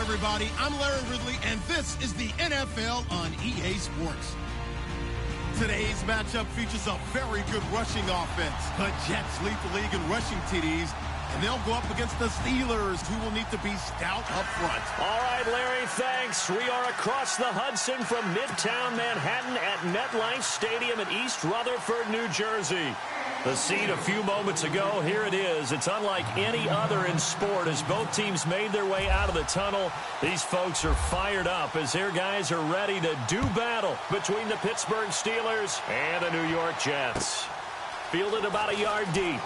everybody. I'm Larry Ridley, and this is the NFL on EA Sports. Today's matchup features a very good rushing offense. The Jets lead the league in rushing TDs, and they'll go up against the Steelers, who will need to be stout up front. All right, Larry, thanks. We are across the Hudson from Midtown Manhattan at MetLife Stadium in East Rutherford, New Jersey. The scene a few moments ago, here it is. It's unlike any other in sport as both teams made their way out of the tunnel. These folks are fired up as their guys are ready to do battle between the Pittsburgh Steelers and the New York Jets. Fielded about a yard deep.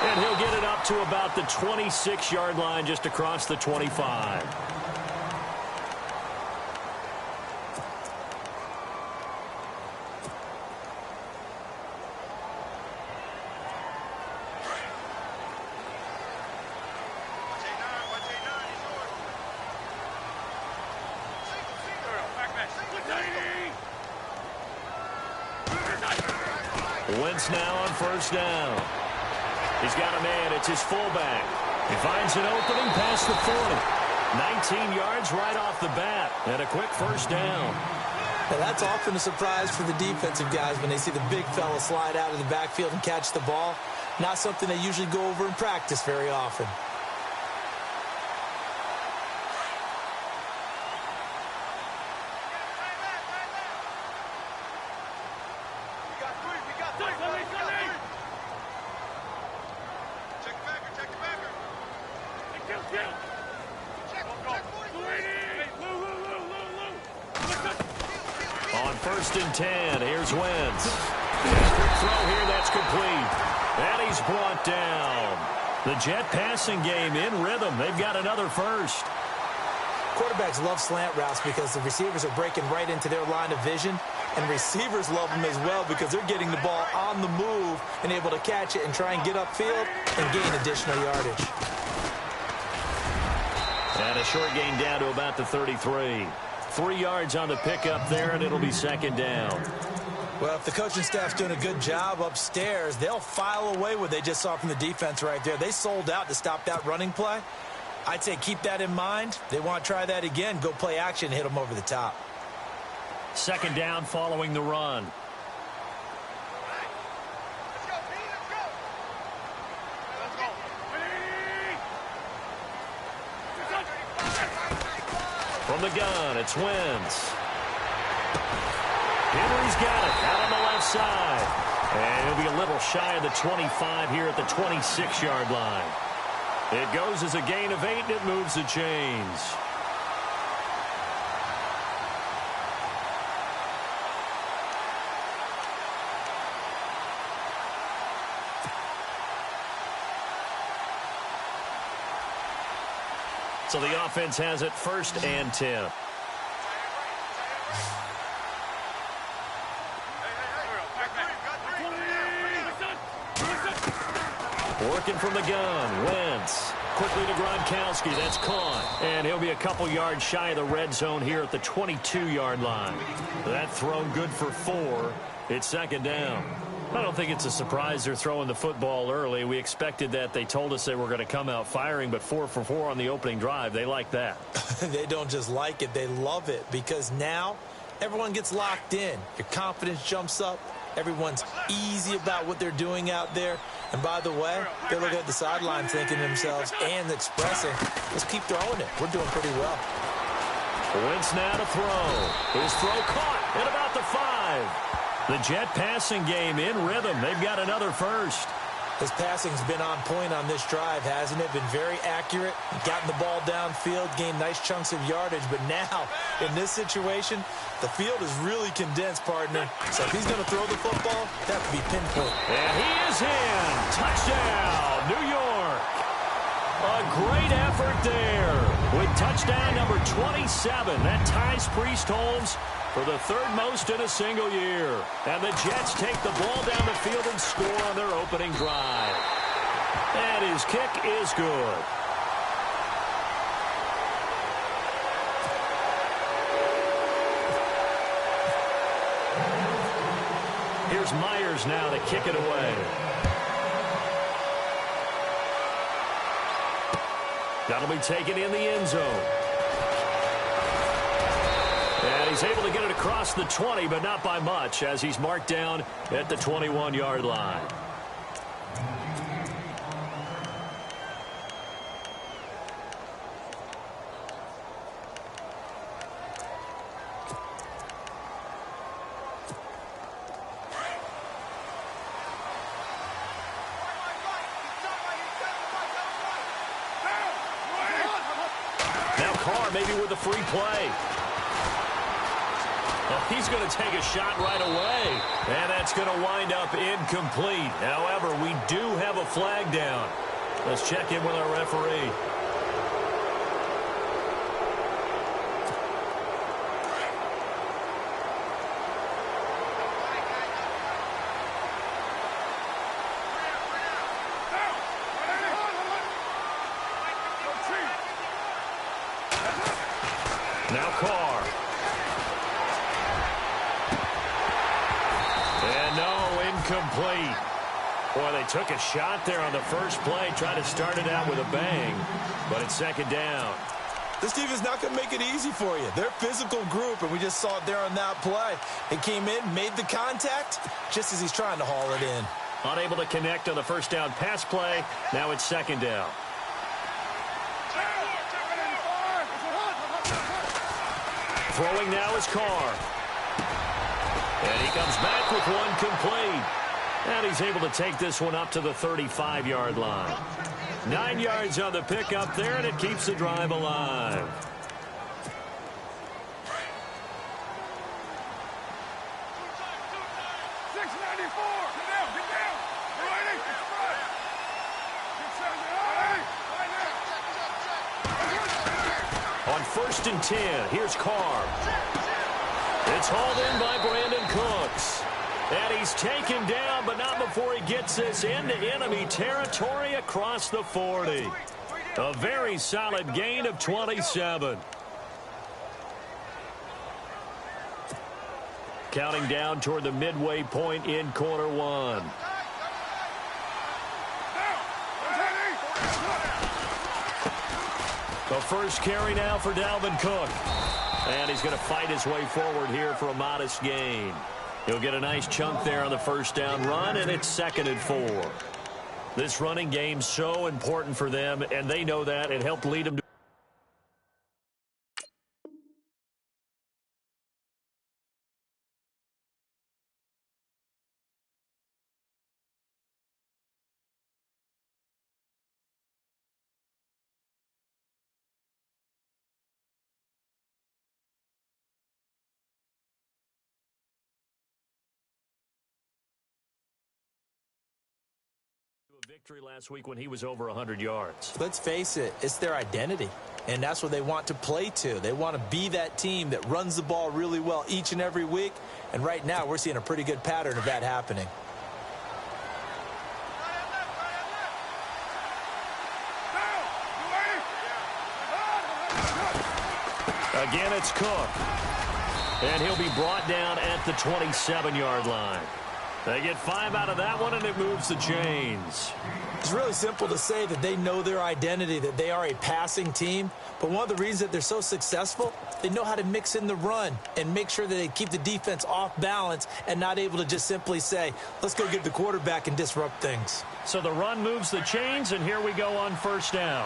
And he'll get it up to about the 26-yard line just across the 25. Wentz now on first down. He's got a man. It's his fullback. He finds an opening past the 40. 19 yards right off the bat. And a quick first down. Now that's often a surprise for the defensive guys when they see the big fella slide out of the backfield and catch the ball. Not something they usually go over in practice very often. On first and 10, here's Wentz. Quick throw here, that's complete. And he's brought down. The Jet passing game in rhythm. They've got another first. Quarterbacks love slant routes because the receivers are breaking right into their line of vision. And receivers love them as well because they're getting the ball on the move and able to catch it and try and get upfield and gain additional yardage. And a short gain down to about the 33. 3 yards on the pickup there, and it'll be second down. Well, if the coaching staff's doing a good job upstairs, they'll file away what they just saw from the defense right there. They sold out to stop that running play. I'd say keep that in mind. They want to try that again. Go play action and hit them over the top. Second down following the run. From the gun, it's Wentz. Henry's got it out on the left side. And he'll be a little shy of the 25 here at the 26-yard line. It goes as a gain of 8, and it moves the chains. So the offense has it first and 10. Working from the gun, Wentz. Quickly to Gronkowski, that's caught. And he'll be a couple yards shy of the red zone here at the 22-yard line. That throw good for 4. It's second down. I don't think it's a surprise they're throwing the football early. We expected that. They told us they were going to come out firing, but 4 for 4 on the opening drive. They like that. They don't just like it, they love it, because now everyone gets locked in. Your confidence jumps up. Everyone's easy about what they're doing out there. And by the way, they're looking at the sideline thinking to themselves and expressing, let's keep throwing it. We're doing pretty well. Wentz now to throw. His throw caught at about the 5. The Jet passing game in rhythm. They've got another first. His passing's been on point on this drive, hasn't it? Been very accurate. Gotten the ball downfield, gained nice chunks of yardage. But now, in this situation, the field is really condensed, partner. So if he's going to throw the football, that could be pinpoint. And he is in. Touchdown, New York. A great effort there with touchdown number 27. That ties Priest Holmes for the 3rd most in a single year. And the Jets take the ball down the field and score on their opening drive. And his kick is good. Here's Myers now to kick it away. That'll be taken in the end zone. And he's able to get it across the 20, but not by much, as he's marked down at the 21-yard line. Now Carr maybe with a free play. Oh, he's going to take a shot right away. And that's going to wind up incomplete. However, we do have a flag down. Let's check in with our referee. Now Carr. And no, incomplete. Boy, they took a shot there on the first play, tried to start it out with a bang, but it's second down. This team is not going to make it easy for you. They're a physical group, and we just saw it there on that play. He came in, made the contact, just as he's trying to haul it in. Unable to connect on the first down pass play. Now it's second down. Throwing now is Carr. And he comes back with one complete. And he's able to take this one up to the 35-yard line. 9 yards on the pickup there, and it keeps the drive alive. On 1st and 10, here's Carr. It's hauled in by Brandon Cooks. And he's taken down, but not before he gets this into enemy territory across the 40. A very solid gain of 27. Counting down toward the midway point in quarter one. The first carry now for Dalvin Cook. And he's going to fight his way forward here for a modest gain. He'll get a nice chunk there on the first down run, and it's 2nd and 4. This running game's so important for them, and they know that. It helped lead them to victory last week when he was over 100 yards. Let's face it, it's their identity, and that's what they want to play to. They want to be that team that runs the ball really well each and every week, and right now we're seeing a pretty good pattern of that happening. Again, it's Cook, and he'll be brought down at the 27-yard line. They get 5 out of that one, and it moves the chains. It's really simple to say that they know their identity, that they are a passing team. But one of the reasons that they're so successful, they know how to mix in the run and make sure that they keep the defense off balance and not able to just simply say, let's go get the quarterback and disrupt things. So the run moves the chains, and here we go on first down.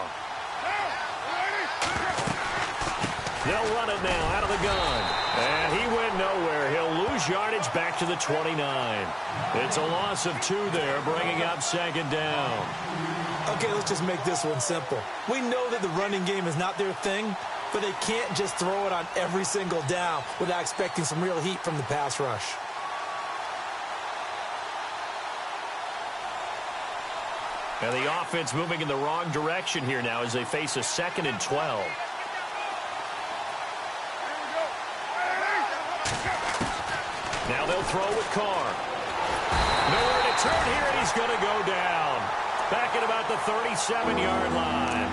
They'll run it now out of the gun. And he went nowhere. He'll lose yardage back to the 29. It's a loss of 2 there, bringing up 2nd down. Okay, let's just make this one simple. We know that the running game is not their thing, but they can't just throw it on every single down without expecting some real heat from the pass rush. And the offense moving in the wrong direction here now as they face a 2nd and 12. Now they'll throw with Carr. Nowhere to turn here, and he's going to go down. Back at about the 37-yard line.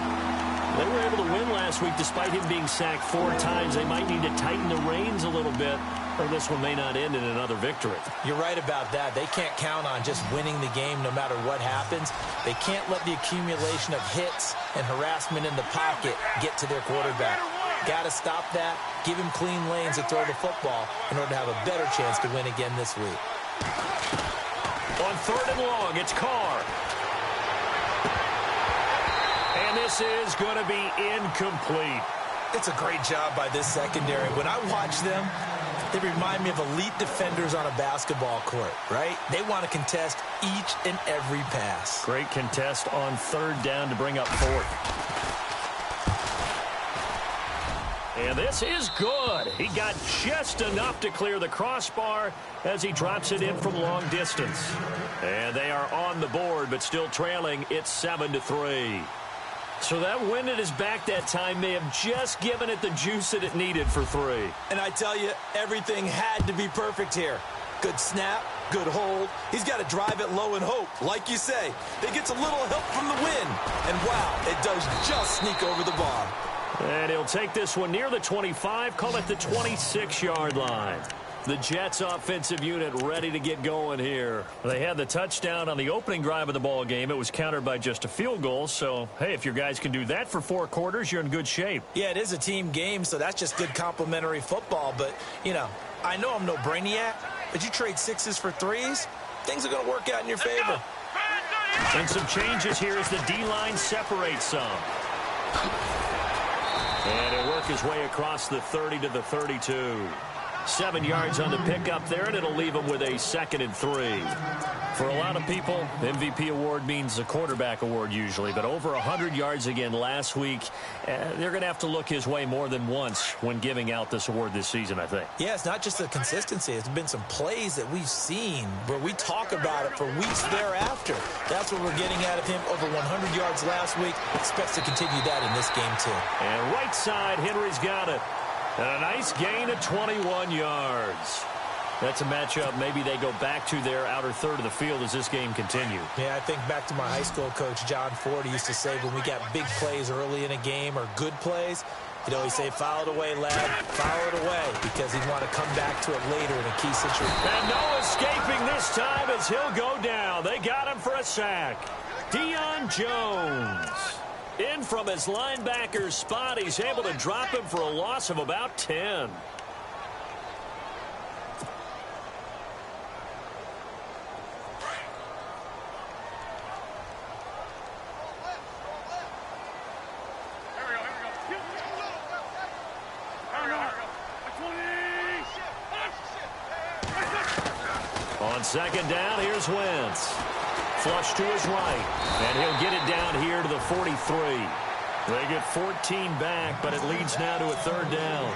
They were able to win last week despite him being sacked 4 times. They might need to tighten the reins a little bit or this one may not end in another victory. You're right about that. They can't count on just winning the game no matter what happens. They can't let the accumulation of hits and harassment in the pocket get to their quarterback. Got to stop that, give him clean lanes to throw the football in order to have a better chance to win again this week. On 3rd and long, it's Carr. And this is going to be incomplete. It's a great job by this secondary. When I watch them, they remind me of elite defenders on a basketball court, right? They want to contest each and every pass. Great contest on 3rd down to bring up 4th. And this is good. He got just enough to clear the crossbar as he drops it in from long distance. And they are on the board, but still trailing. It's 7-3. So that wind at his back that time may have just given it the juice that it needed for 3. And I tell you, everything had to be perfect here. Good snap, good hold. He's got to drive it low and hope. Like you say, it gets a little help from the wind. And wow, it does just sneak over the bar. And he'll take this one near the 25, call it the 26-yard line. The Jets offensive unit ready to get going here. They had the touchdown on the opening drive of the ball game. It was countered by just a field goal. So, hey, if your guys can do that for 4 quarters, you're in good shape. Yeah, it is a team game, so that's just good complimentary football. But, you know, I know I'm no brainiac, but you trade 6s for 3s, things are going to work out in your favor. And some changes here as the D-line separates some. And he'll work his way across the 30 to the 32. 7 yards on the pickup there, and it'll leave him with a 2nd and 3. For a lot of people, the MVP award means a quarterback award usually, but over 100 yards again last week. They're going to have to look his way more than once when giving out this award this season, I think. Yeah, it's not just the consistency. It's been some plays that we've seen where we talk about it for weeks thereafter. That's what we're getting out of him. Over 100 yards last week. Expects to continue that in this game, too. And right side, Henry's got it. And a nice gain of 21 yards. That's a matchup maybe they go back to their outer third of the field as this game continues. Yeah, I think back to my high school coach, John Ford. He used to say when we got big plays early in a game or good plays, he'd always say, foul it away, lad, foul it away, because he'd want to come back to it later in a key situation. And no escaping this time as he'll go down. They got him for a sack. Deion Jones. In from his linebacker's spot, he's able to drop him for a loss of about 10. On 2nd down, here's Wentz. Flush to his right, and he'll get it down here to the 43. They get 14 back, but it leads now to a 3rd down.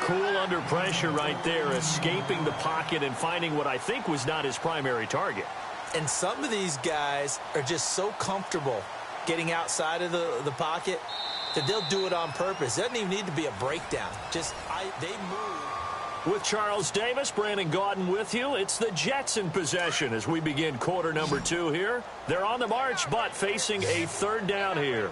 Cool under pressure right there, escaping the pocket and finding what I think was not his primary target. And some of these guys are just so comfortable getting outside of the pocket that they'll do it on purpose. It doesn't even need to be a breakdown. They move. With Charles Davis, Brandon Gaudin with you. It's the Jets in possession as we begin quarter number 2 here. They're on the march, but facing a 3rd down here.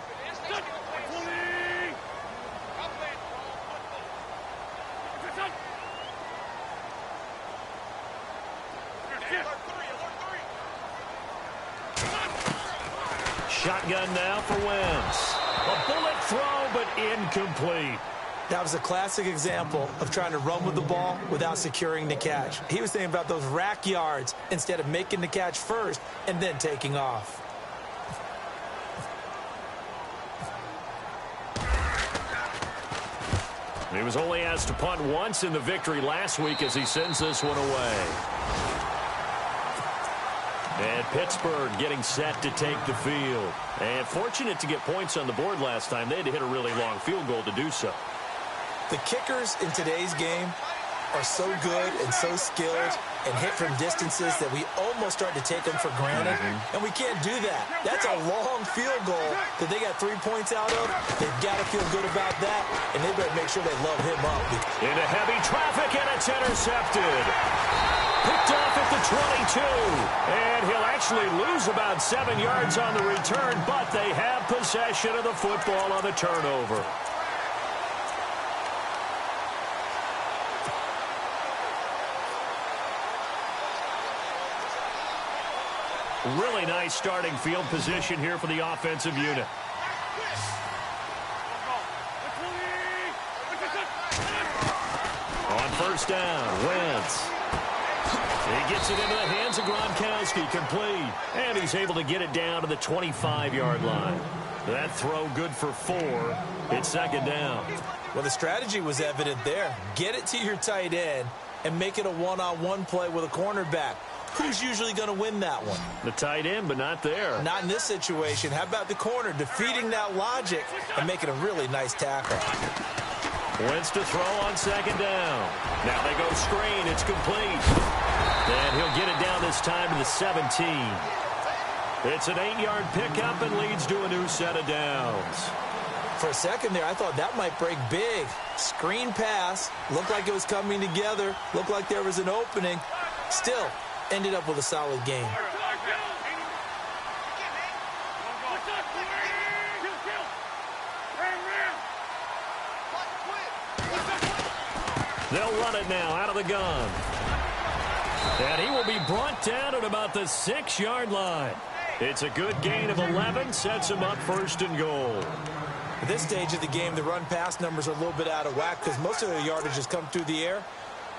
Shotgun now for Wentz. A bullet throw, but incomplete. That was a classic example of trying to run with the ball without securing the catch. He was thinking about those rack yards instead of making the catch first and then taking off. He was only asked to punt once in the victory last week as he sends this one away. And Pittsburgh getting set to take the field. And fortunate to get points on the board last time. They had to hit a really long field goal to do so. The kickers in today's game are so good and so skilled and hit from distances that we almost start to take them for granted. And we can't do that. That's a long field goal that they got 3 points out of. They've got to feel good about that, and they better make sure they love him up. Into heavy traffic, and it's intercepted. Picked off at the 22. And he'll actually lose about 7 yards on the return, but they have possession of the football on the turnover. Really nice starting field position here for the offensive unit. On first down, Wentz. He gets it into the hands of Gronkowski, complete. And he's able to get it down to the 25-yard line. That throw good for 4. It's second down. Well, the strategy was evident there. Get it to your tight end and make it a one-on-one play with a cornerback. Who's usually going to win that one? The tight end, but not there. Not in this situation. How about the corner defeating that logic and making a really nice tackle? Wentz to throw on second down. Now they go screen. It's complete. And he'll get it down this time to the 17. It's an 8-yard pickup and leads to a new set of downs. For a second there, I thought that might break big. Screen pass. Looked like it was coming together. Looked like there was an opening. Still, ended up with a solid game. They'll run it now out of the gun. And he will be brought down at about the 6-yard line. It's a good gain of 11, sets him up first and goal. At this stage of the game, the run-pass numbers are a little bit out of whack because most of their yardage has come through the air.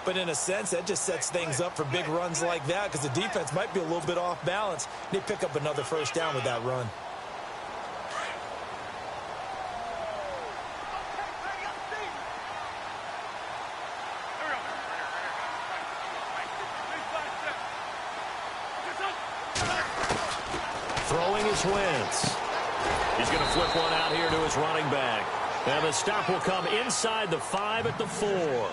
But in a sense, that just sets things up for big runs like that because the defense might be a little bit off balance. They pick up another first down with that run. Throwing is Wentz. He's going to flip one out here to his running back. And the stop will come inside the 5 at the 4.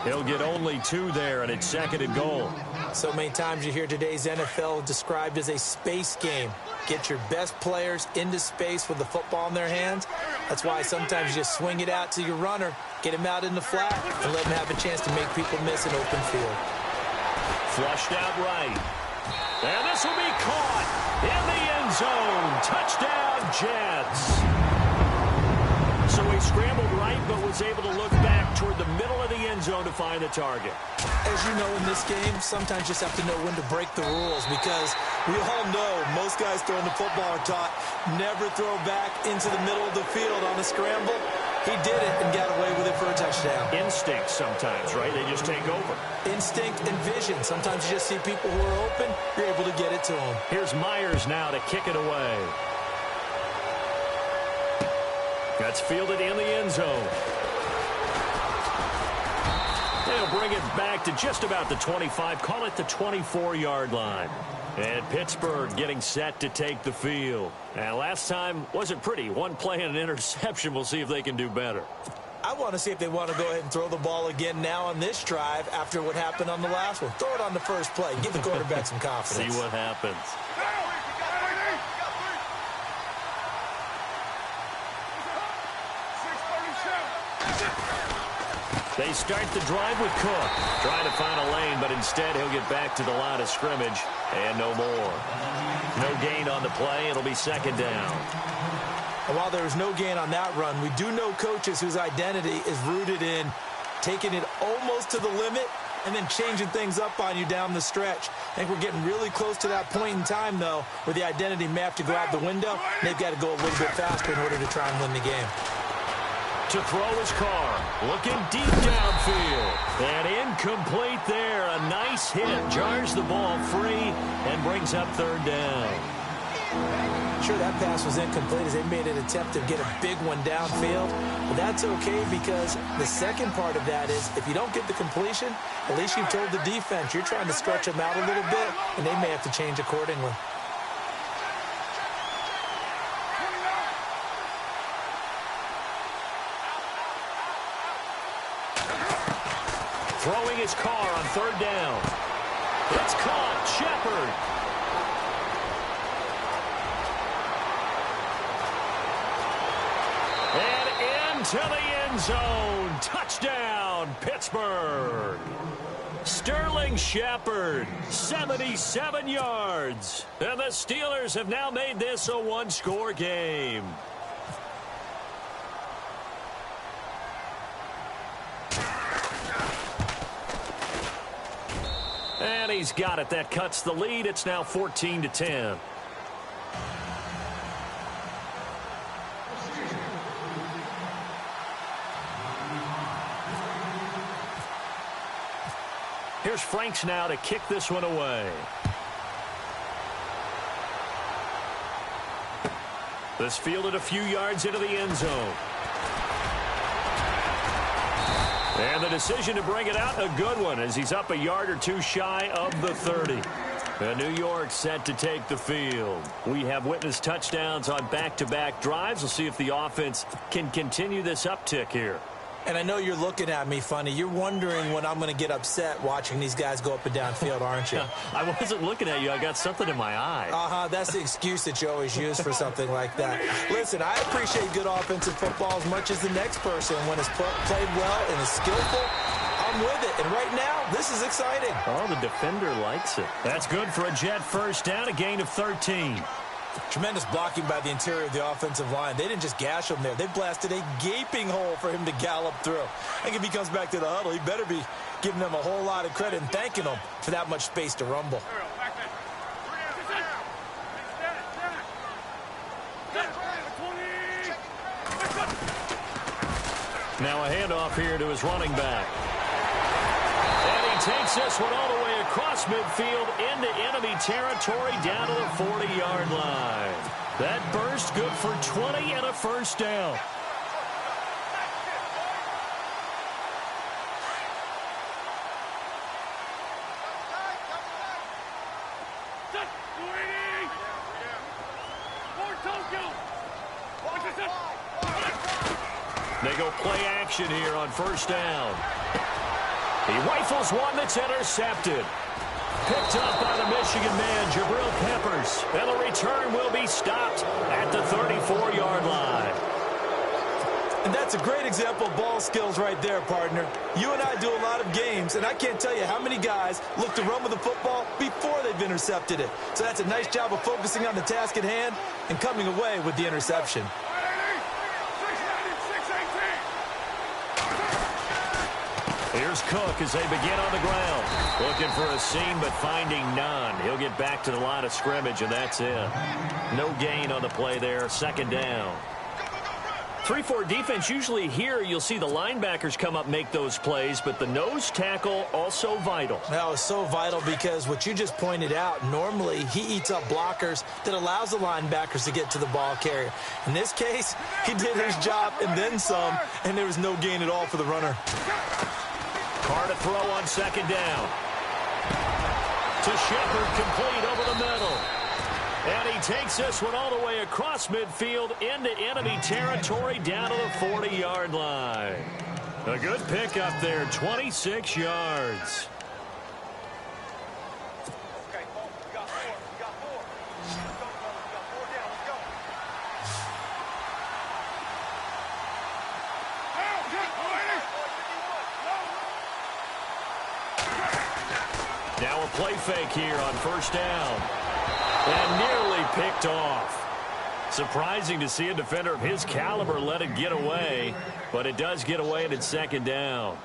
He'll get only 2 there, and it's second and goal. So many times you hear today's NFL described as a space game. Get your best players into space with the football in their hands. That's why sometimes you just swing it out to your runner, get him out in the flat, and let him have a chance to make people miss an open field. Flushed out right. And this will be caught in the end zone. Touchdown, Jets. So he scrambled right, but was able to look back toward the middle of the end zone to find the target. As you know, in this game, sometimes you just have to know when to break the rules because we all know most guys throwing the football are taught never throw back into the middle of the field on a scramble. He did it and got away with it for a touchdown. Instinct sometimes, right? They just take over. Instinct and vision. Sometimes you just see people who are open, you're able to get it to them. Here's Myers now to kick it away. That's fielded in the end zone. They'll bring it back to just about the 25, call it the 24-yard line. And Pittsburgh getting set to take the field. And last time wasn't pretty. One play and an interception. We'll see if they can do better. I want to see if they want to go ahead and throw the ball again now on this drive after what happened on the last one. Throw it on the first play. Give the quarterback some confidence. See what happens. They start the drive with Cook. Trying to find a lane, but instead he'll get back to the line of scrimmage. And no more. No gain on the play. It'll be second down. And while there was no gain on that run, we do know coaches whose identity is rooted in taking it almost to the limit and then changing things up on you down the stretch. I think we're getting really close to that point in time, though, where the identity may have to go out the window. They've got to go a little bit faster in order to try and win the game. To throw his car, looking deep downfield. And incomplete there. A nice hit. Jars the ball free and brings up third down. Sure, that pass was incomplete as they made an attempt to get a big one downfield. But that's okay because the second part of that is if you don't get the completion, at least you've told the defense you're trying to stretch them out a little bit, and they may have to change accordingly. Throwing his car on third down. It's caught. Shepard. And into the end zone. Touchdown, Pittsburgh. Sterling Shepard, 77 yards. And the Steelers have now made this a one-score game. And he's got it. That cuts the lead. It's now 14-10. Here's Franks now to kick this one away. This fielded a few yards into the end zone. And the decision to bring it out, a good one, as he's up a yard or two shy of the 30. And New York set to take the field. We have witnessed touchdowns on back-to-back drives. We'll see if the offense can continue this uptick here. And I know you're looking at me funny. You're wondering when I'm going to get upset watching these guys go up and down field, aren't you? I wasn't looking at you. I got something in my eye. That's the excuse that you always use for something like that. Listen, I appreciate good offensive football as much as the next person. When it's played well and is skillful, I'm with it. And right now, this is exciting. Oh, the defender likes it. That's good for a Jet first down, a gain of 13. Tremendous blocking by the interior of the offensive line. They didn't just gash him there. They blasted a gaping hole for him to gallop through. I think if he comes back to the huddle, he better be giving them a whole lot of credit and thanking them for that much space to rumble. Now a handoff here to his running back. And he takes this one all the way across midfield into enemy territory down to the 40-yard line. That burst good for 20 and a first down. They go play action here on first down. He rifles one that's intercepted. Picked up by the Michigan man, Jabril Peppers. And the return will be stopped at the 34-yard line. And that's a great example of ball skills right there, partner. You and I do a lot of games, and I can't tell you how many guys look to run with the football before they've intercepted it. So that's a nice job of focusing on the task at hand and coming away with the interception. Here's Cook as they begin on the ground. Looking for a seam, but finding none. He'll get back to the line of scrimmage, and that's it. No gain on the play there. Second down. 3-4 defense, usually here you'll see the linebackers come up, make those plays, but the nose tackle also vital. That was so vital because what you just pointed out, normally he eats up blockers that allows the linebackers to get to the ball carrier. In this case, he did his job and then some, and there was no gain at all for the runner. Carr to throw on second down. To Shepard, complete over the middle. And he takes this one all the way across midfield into enemy territory down to the 40-yard line. A good pickup there, 26 yards. Now a play fake here on first down. And nearly picked off. Surprising to see a defender of his caliber let it get away, but it does get away and it's second down.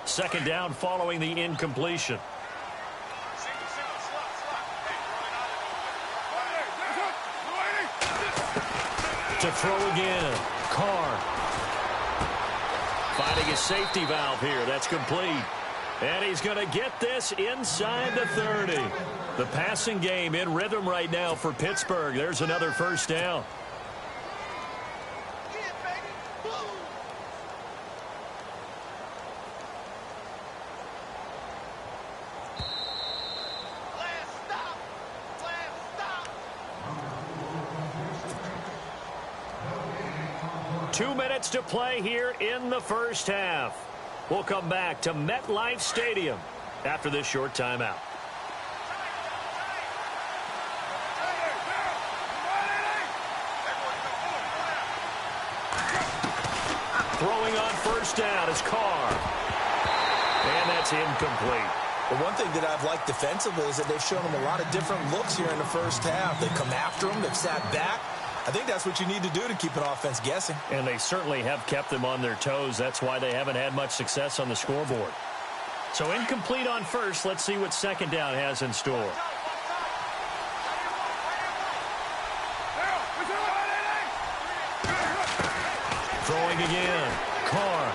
Second down following the incompletion. To throw again. Carr. Finding his safety valve here. That's complete. And he's going to get this inside the 30. The passing game in rhythm right now for Pittsburgh. There's another first down. To play here in the first half. We'll come back to MetLife Stadium after this short timeout. Throwing on first down is Carr. And that's incomplete. The one thing that I've liked defensively is that they've shown them a lot of different looks here in the first half. They come after them. They've sat back. I think that's what you need to do to keep an offense guessing. And they certainly have kept them on their toes. That's why they haven't had much success on the scoreboard. So incomplete on first. Let's see what second down has in store. Throwing again. Carr.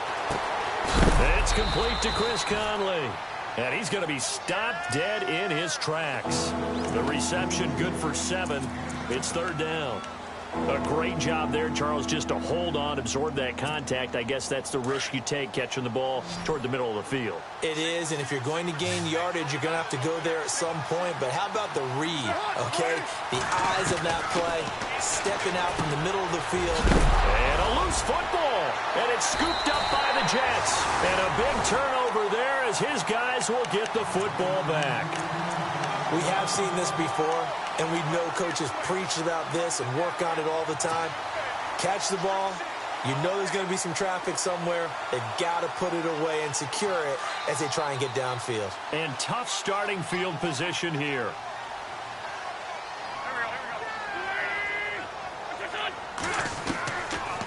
It's complete to Chris Conley. And he's going to be stopped dead in his tracks. The reception good for 7. It's third down. A great job there, Charles, just to hold on, absorb that contact. I guess that's the risk you take catching the ball toward the middle of the field. It is, and if you're going to gain yardage, you're going to have to go there at some point. But how about the read, okay? The eyes of that play, stepping out from the middle of the field. And a loose football, and it's scooped up by the Jets. And a big turnover there as his guys will get the football back. We have seen this before, and we know coaches preach about this and work on it all the time. Catch the ball. You know there's going to be some traffic somewhere. They've got to put it away and secure it as they try and get downfield. And tough starting field position here.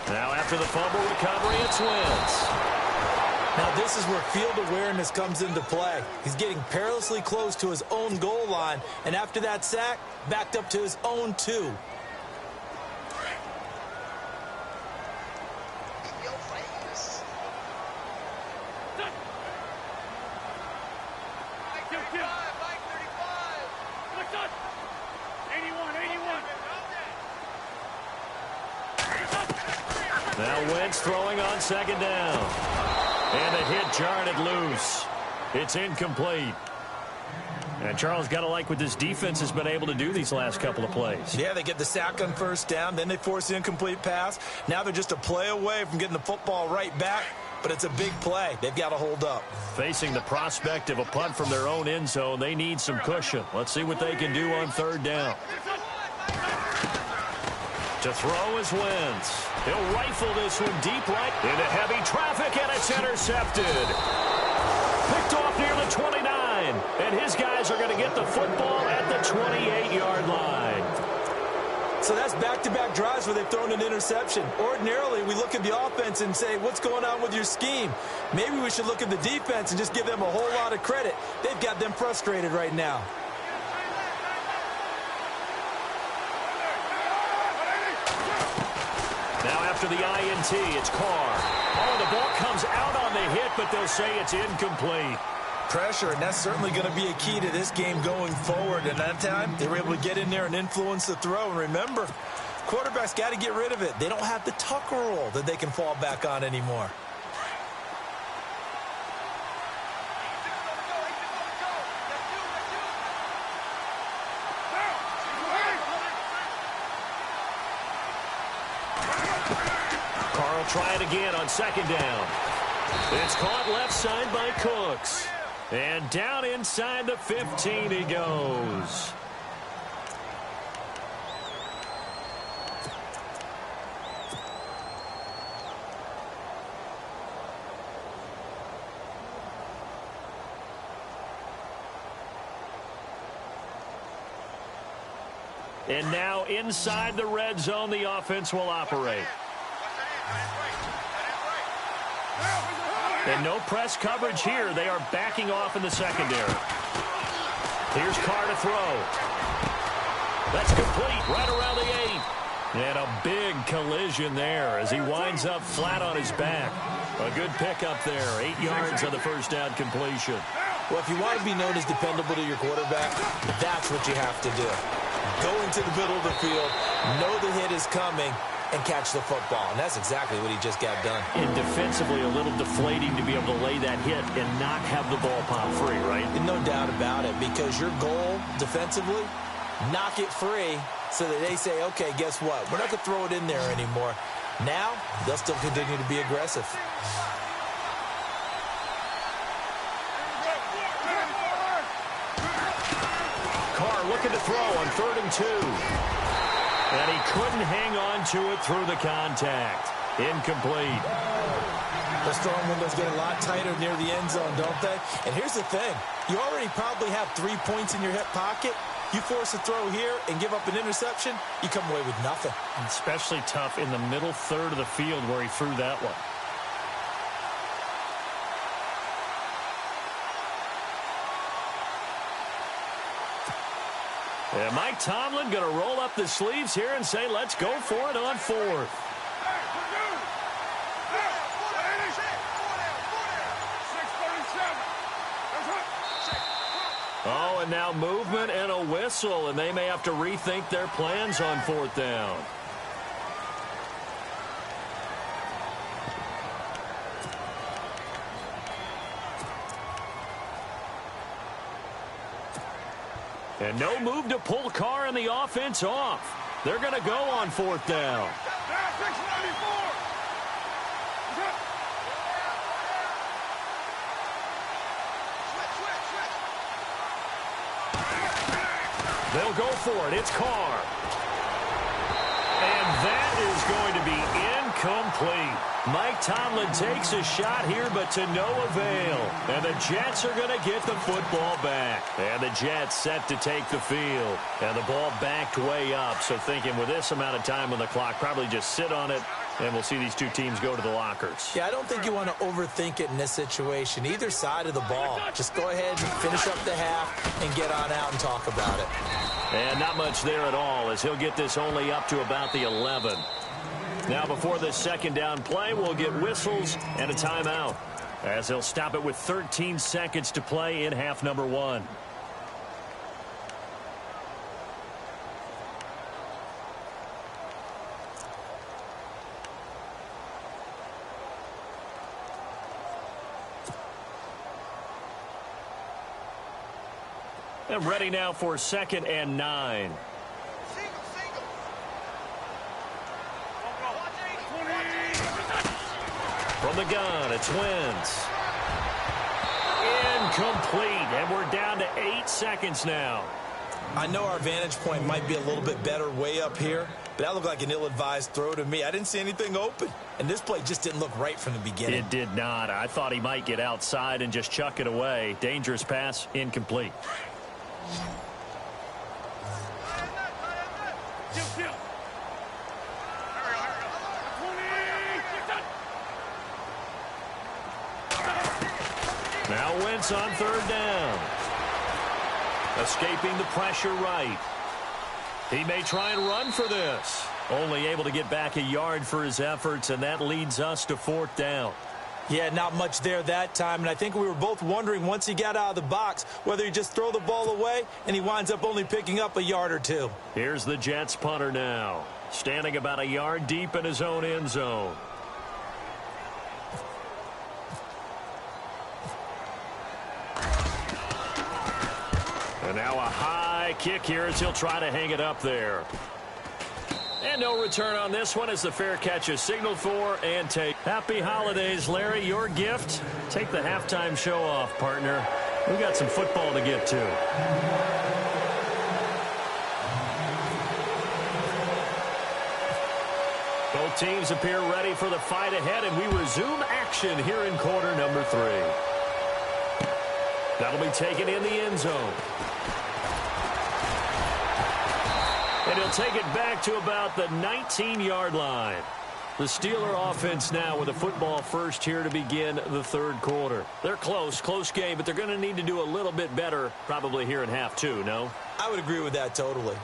Now after the fumble recovery, it's Wentz. Now, this is where field awareness comes into play. He's getting perilously close to his own goal line, and after that sack, backed up to his own 2. Now Wentz throwing on second down. And a hit jarred it loose. It's incomplete. And Charles, got to like what this defense has been able to do these last couple of plays. Yeah, they get the sack on first down, then they force the incomplete pass. Now they're just a play away from getting the football right back, but it's a big play. They've got to hold up. Facing the prospect of a punt from their own end zone, they need some cushion. Let's see what they can do on third down. To throw is Wentz. He'll rifle this one deep right into heavy traffic, and it's intercepted. Picked off near the 29, and his guys are going to get the football at the 28-yard line. So that's back-to-back drives where they've thrown an interception. Ordinarily, we look at the offense and say, what's going on with your scheme? Maybe we should look at the defense and just give them a whole lot of credit. They've got them frustrated right now. Now after the INT, it's Carr. Oh, the ball comes out on the hit, but they'll say it's incomplete. Pressure, and that's certainly going to be a key to this game going forward. And that time, they were able to get in there and influence the throw. And remember, quarterbacks got to get rid of it. They don't have the Tucker rule that they can fall back on anymore. Try it again on second down. It's caught left side by Cooks. And down inside the 15 he goes. And now inside the red zone, the offense will operate. And no press coverage here. They are backing off in the secondary. Here's Carr to throw. That's complete right around the 8. And a big collision there as he winds up flat on his back. A good pickup there. 8 yards on the first down completion. Well, if you want to be known as dependable to your quarterback, that's what you have to do. Go into the middle of the field, know the hit is coming, and catch the football. And that's exactly what he just got done. And defensively, a little deflating to be able to lay that hit and not have the ball pop free, right? No doubt about it, because your goal defensively, knock it free so that they say, okay, guess what? We're not going to throw it in there anymore. Now, they'll still continue to be aggressive. Carr looking to throw on 3rd and 2. And he couldn't hang on to it through the contact. Incomplete. Those throwing windows get a lot tighter near the end zone, don't they? And here's the thing. You already probably have 3 points in your hip pocket. You force a throw here and give up an interception, you come away with nothing. Especially tough in the middle third of the field where he threw that one. And Mike Tomlin going to roll up the sleeves here and say, let's go for it on fourth. Oh, and now movement and a whistle, and they may have to rethink their plans on fourth down. And no move to pull Carr and the offense off. They're going to go on fourth down. They'll go for it. It's Carr. And that is going to be incomplete. Mike Tomlin takes a shot here, but to no avail. And the Jets are going to get the football back. And the Jets set to take the field. And the ball backed way up. So thinking with this amount of time on the clock, probably just sit on it. And we'll see these two teams go to the lockers. Yeah, I don't think you want to overthink it in this situation. Either side of the ball. Just go ahead and finish up the half and get on out and talk about it. And not much there at all as he'll get this only up to about the 11. Now before this second down play, we'll get whistles and a timeout as they'll stop it with 13 seconds to play in half number one. And ready now for 2nd and 9. From the gun, it's Wentz. Incomplete, and we're down to 8 seconds now. I know our vantage point might be a little bit better way up here, but that looked like an ill-advised throw to me. I didn't see anything open, and this play just didn't look right from the beginning. It did not. I thought he might get outside and just chuck it away. Dangerous pass, incomplete. Now Wentz on 3rd down. Escaping the pressure right. He may try and run for this. Only able to get back a yard for his efforts, and that leads us to 4th down. Yeah, not much there that time, and I think we were both wondering once he got out of the box whether he just throw the ball away, and he winds up only picking up a yard or two. Here's the Jets punter now, standing about a yard deep in his own end zone. And now a high kick here as he'll try to hang it up there. And no return on this one as the fair catch is signaled for and take. Happy holidays, Larry. Your gift. Take the halftime show off, partner. We got some football to get to. Both teams appear ready for the fight ahead, and we resume action here in quarter number 3. That'll be taken in the end zone. And he'll take it back to about the 19-yard line. The Steeler offense now with a football first here to begin the 3rd quarter. They're close game, but they're going to need to do a little bit better probably here in half 2, no? I would agree with that totally.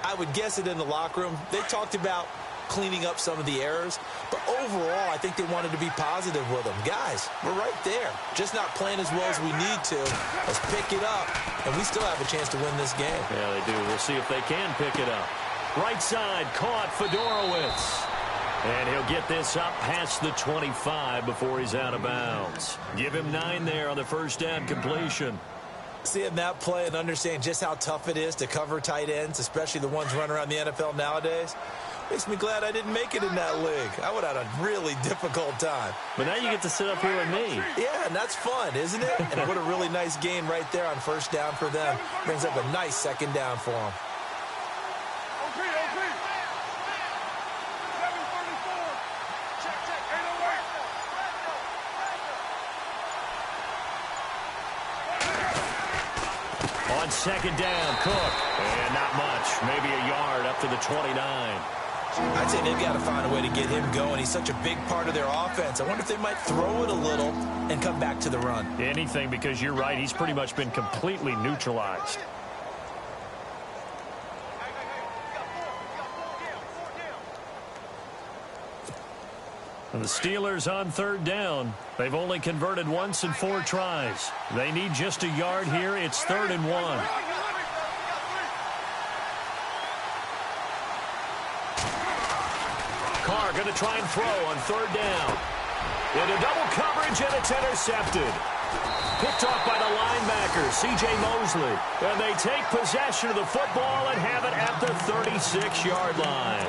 I would guess it in the locker room. They talked about cleaning up some of the errors, but overall I think they wanted to be positive with them. Guys, we're right there. Just not playing as well as we need to. Let's pick it up, and we still have a chance to win this game. Yeah, they do. We'll see if they can pick it up. Right side, caught Fedorowicz. And he'll get this up past the 25 before he's out of bounds. Give him 9 there on the first down completion. Seeing that play and understanding just how tough it is to cover tight ends, especially the ones running around the NFL nowadays, makes me glad I didn't make it in that league. I would have had a really difficult time. But now you get to sit up here with me. Yeah, and that's fun, isn't it? And what a really nice gain right there on first down for them. Brings up a nice second down for them. second down. Cook. And not much. Maybe a yard up to the 29. I'd say they've got to find a way to get him going. He's such a big part of their offense. I wonder if they might throw it a little and come back to the run. Anything, because you're right. He's pretty much been completely neutralized. And the Steelers on third down. They've only converted once in 4 tries. They need just a yard here. It's 3rd and 1. Carr going to try and throw on 3rd down. Into double coverage, and it's intercepted. Picked off by the linebacker, C.J. Mosley. And they take possession of the football and have it at the 36-yard line.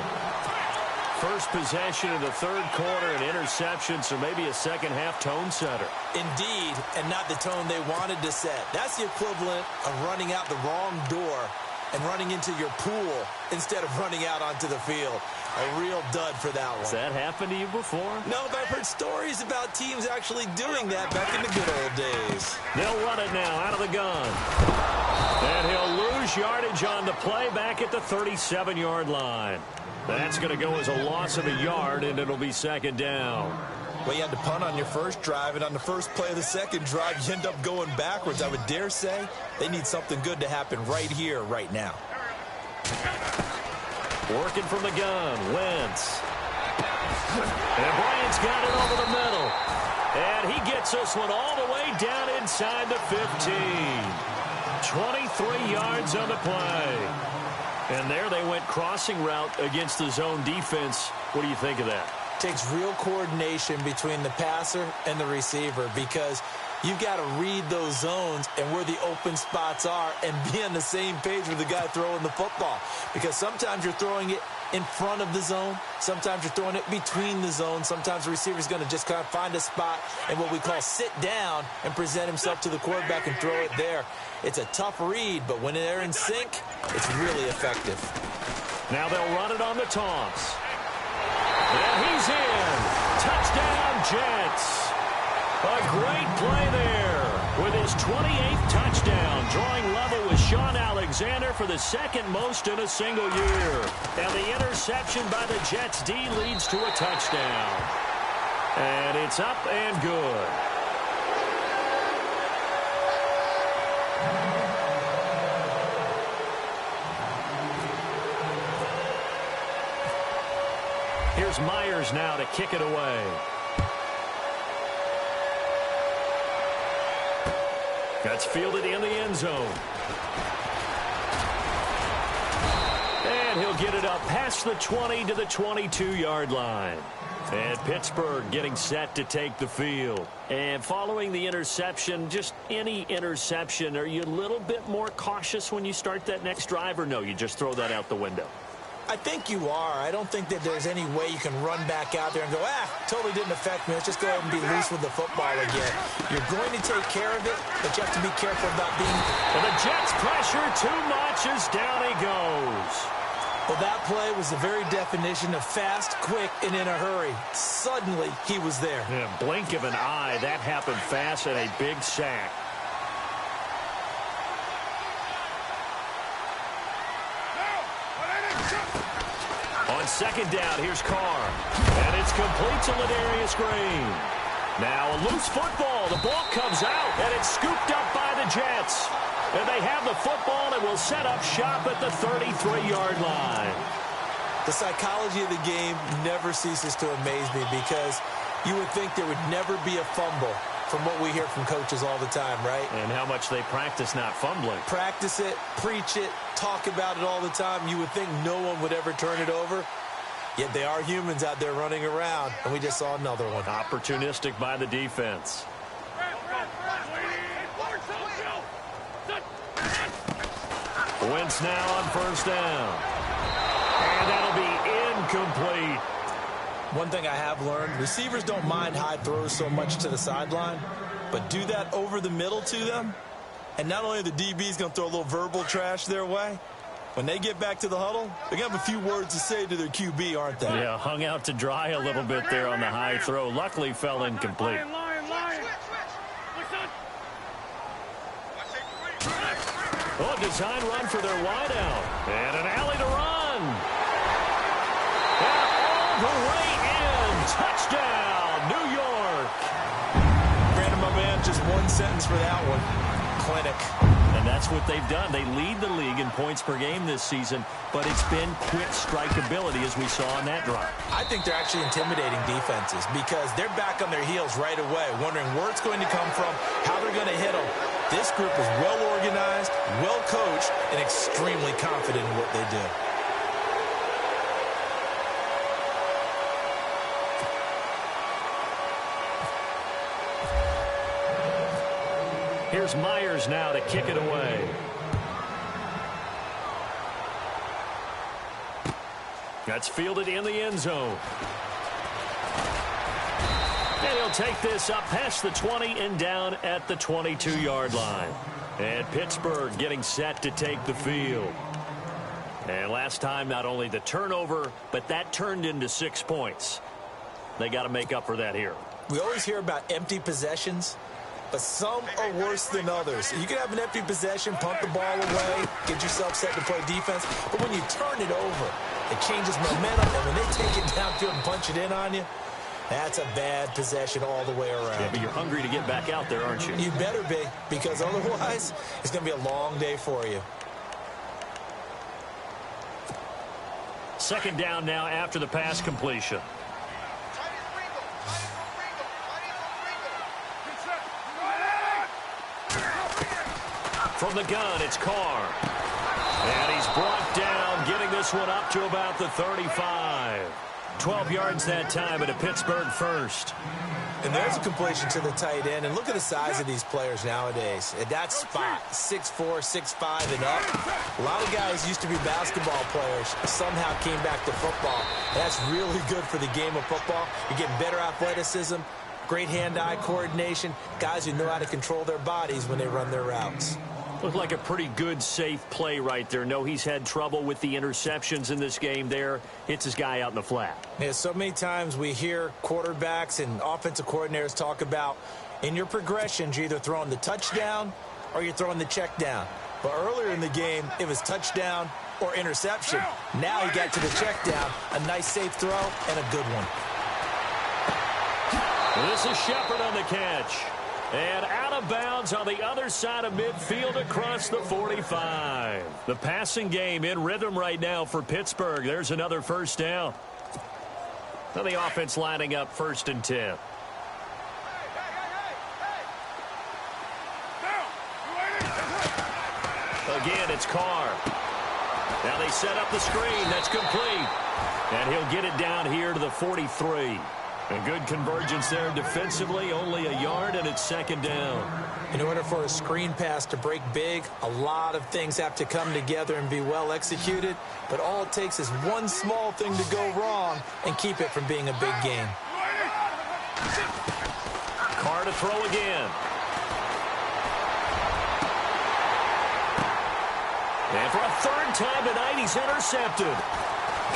First possession of the 3rd quarter, an interception, so maybe a second-half tone setter. Indeed, and not the tone they wanted to set. That's the equivalent of running out the wrong door and running into your pool instead of running out onto the field. A real dud for that one. Has that happened to you before? No, but I've heard stories about teams actually doing that back in the good old days. They'll run it now out of the gun. And he'll lose yardage on the play back at the 37-yard line. That's going to go as a loss of a yard, and it'll be 2nd down. Well, you had to punt on your first drive, and on the first play of the second drive, you end up going backwards. I would dare say they need something good to happen right here, right now. Working from the gun, Wentz. And Bryant's got it over the middle. And he gets this one all the way down inside the 15. 23 yards on the play. And there they went crossing route against the zone defense. What do you think of that? Takes real coordination between the passer and the receiver, because you've got to read those zones and where the open spots are and be on the same page with the guy throwing the football. Because sometimes you're throwing it in front of the zone. Sometimes you're throwing it between the zones. Sometimes the receiver's going to just kind of find a spot and what we call sit down and present himself to the quarterback and throw it there. It's a tough read, but when they're in sync, it's really effective. Now they'll run it on the toss. And he's in. Touchdown, Jets. A great play there with his 28th touchdown, drawing level with Sean Alexander for the 2nd most in a single year. And the interception by the Jets D leads to a touchdown. And it's up and good. Here's Myers now to kick it away. That's fielded in the end zone. And he'll get it up past the 20 to the 22-yard line. And Pittsburgh getting set to take the field. And following the interception, just any interception, are you a little bit more cautious when you start that next drive, or no, you just throw that out the window? I think you are. I don't think that there's any way you can run back out there and go, totally didn't affect me. Let's just go ahead and be loose with the football again. You're going to take care of it, but you have to be careful about being... And the Jets pressure too much as down he goes. Well, that play was the very definition of fast, quick, and in a hurry. Suddenly, he was there. Yeah, blink of an eye. That happened fast and a big sack. On 2nd down, here's Carr. And it's complete to Ladarius Green. Now a loose football. The ball comes out, and it's scooped up by the Jets. And they have the football and will set up shop at the 33-yard line. The psychology of the game never ceases to amaze me, because you would think there would never be a fumble from what we hear from coaches all the time, right? And how much they practice not fumbling. Practice it, preach it, talk about it all the time. You would think no one would ever turn it over. Yet they are humans out there running around, and we just saw another one. Opportunistic by the defense. Wentz now on 1st down. And that'll be incomplete. One thing I have learned, receivers don't mind high throws so much to the sideline, but do that over the middle to them, and not only are the DBs going to throw a little verbal trash their way, when they get back to the huddle, they're going to have a few words to say to their QB, aren't they? Yeah, hung out to dry a little bit there on the high throw. Luckily fell incomplete. Oh, design run for their wideout. And an alley to run. And all the way in. Touchdown, New York. Brandon, my man, just one sentence for that one. Clinic. And that's what they've done. They lead the league in points per game this season, but it's been quick strikeability as we saw on that drive. I think they're actually intimidating defenses because they're back on their heels right away, wondering where it's going to come from, how they're going to hit them. This group is well organized, well coached, and extremely confident in what they do. Here's Myers now to kick it away. That's fielded in the end zone. And he'll take this up past the 20 and down at the 22-yard line. And Pittsburgh getting set to take the field. And last time, not only the turnover, but that turned into 6 points. They got to make up for that here. We always hear about empty possessions, but some are worse than others. You can have an empty possession, punt the ball away, get yourself set to play defense, but when you turn it over, it changes momentum, and when they take it downfield and punch it in on you, that's a bad possession all the way around. Yeah, but you're hungry to get back out there, aren't you? You better be, because otherwise, it's going to be a long day for you. Second down now after the pass completion. From the gun, it's Carr. And he's brought down, getting this one up to about the 35. 12 yards that time at a Pittsburgh first. And there's a completion to the tight end. And look at the size of these players nowadays. At that spot, 6'4", 6'5", and up. A lot of guys used to be basketball players, somehow came back to football. That's really good for the game of football. You're getting better athleticism, great hand-eye coordination, guys who know how to control their bodies when they run their routes. Looked like a pretty good, safe play right there. No, he's had trouble with the interceptions in this game there. Hits his guy out in the flat. Yeah, so many times we hear quarterbacks and offensive coordinators talk about in your progressions, you're either throwing the touchdown or you're throwing the check down. But earlier in the game, it was touchdown or interception. Now he got to the check down, a nice safe throw, and a good one. This is Shepard on the catch. And out of bounds on the other side of midfield across the 45. The passing game in rhythm right now for Pittsburgh. There's another first down. Now the offense lining up 1st and 10. Again, it's Carr. Now they set up the screen. That's complete. And he'll get it down here to the 43. A good convergence there defensively, only a yard, and it's 2nd down. In order for a screen pass to break big, a lot of things have to come together and be well executed, but all it takes is one small thing to go wrong and keep it from being a big game. Carr to throw again. And for a 3rd time tonight, he's intercepted.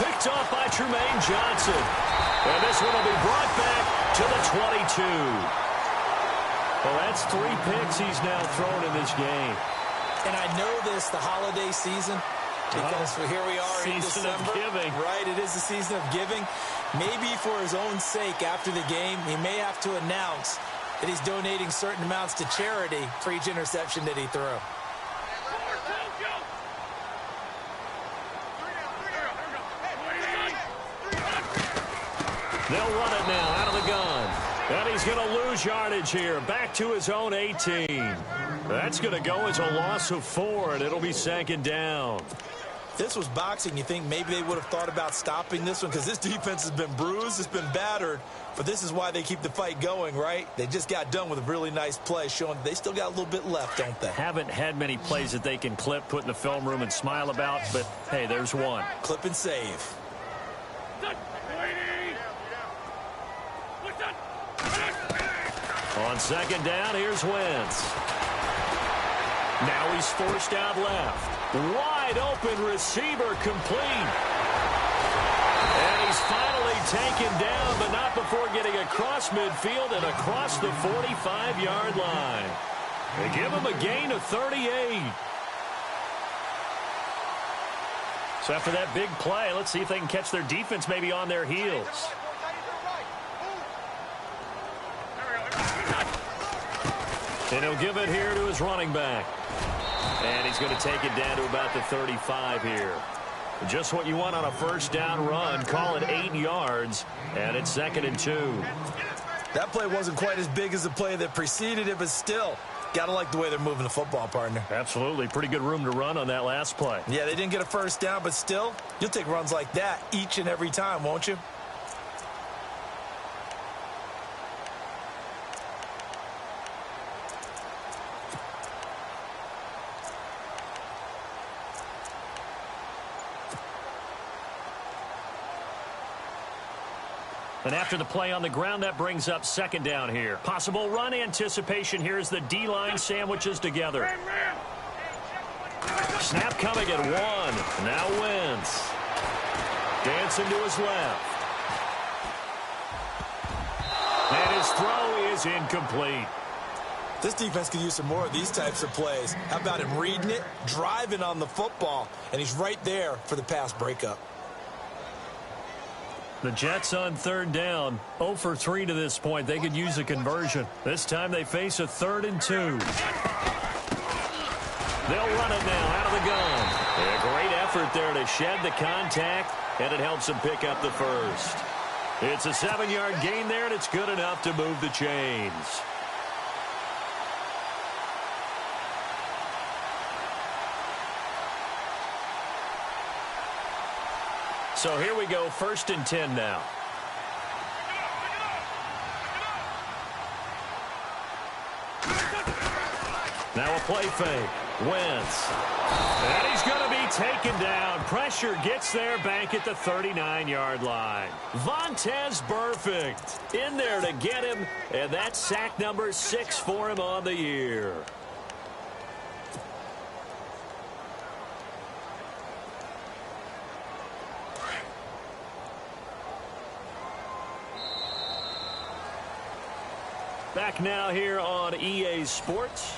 Picked off by Trumaine Johnson. And this one will be brought back to the 22. Well, that's 3 picks he's now thrown in this game. And I know this, the holiday season, because here we are in December. Season of giving. Right, it is the season of giving. Maybe for his own sake after the game, he may have to announce that he's donating certain amounts to charity for each interception that he threw. They'll run it now out of the gun. And he's going to lose yardage here. Back to his own 18. That's going to go as a loss of 4, and it'll be 2nd down. This was boxing. You think maybe they would have thought about stopping this one because this defense has been bruised, it's been battered, but this is why they keep the fight going, right? They just got done with a really nice play showing they still got a little bit left, don't they? Haven't had many plays that they can clip, put in the film room, and smile about, but, hey, there's one. Clip and save. On 2nd down, here's Wentz. Now he's forced out left. Wide open receiver complete. And he's finally taken down, but not before getting across midfield and across the 45-yard line. They give him a gain of 38. So after that big play, let's see if they can catch their defense maybe on their heels. And he'll give it here to his running back. And he's going to take it down to about the 35 here. Just what you want on a first down run. Call it 8 yards, and it's 2nd and 2. That play wasn't quite as big as the play that preceded it, but still, got to like the way they're moving the football, partner. Absolutely. Pretty good room to run on that last play. Yeah, they didn't get a first down, but still, you'll take runs like that each and every time, won't you? And after the play on the ground, that brings up 2nd down here. Possible run anticipation here as the D-line sandwiches together. Snap coming at 1. Now Wentz. Dancing to his left. And his throw is incomplete. This defense could use some more of these types of plays. How about him reading it, driving on the football, and he's right there for the pass breakup. The Jets on 3rd down, 0 for 3 to this point. They could use a conversion. This time they face a 3rd and 2. They'll run it now out of the gun. A great effort there to shed the contact, and it helps them pick up the first. It's a 7-yard gain there, and it's good enough to move the chains. So here we go, 1st and 10 now. Now a play fake. Wentz. And he's going to be taken down. Pressure gets there back at the 39-yard line. Vontaze Burfict in there to get him, and that's sack number 6 for him on the year. Back now here on EA Sports.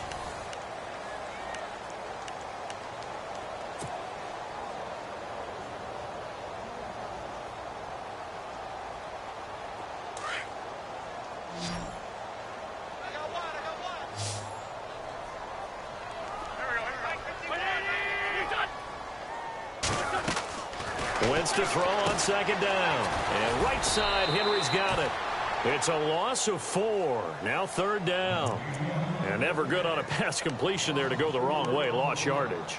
Wentz to throw on 2nd down. And right side, Henry's got it. It's a loss of 4. Now 3rd down. And never good on a pass completion there to go the wrong way. Lost yardage.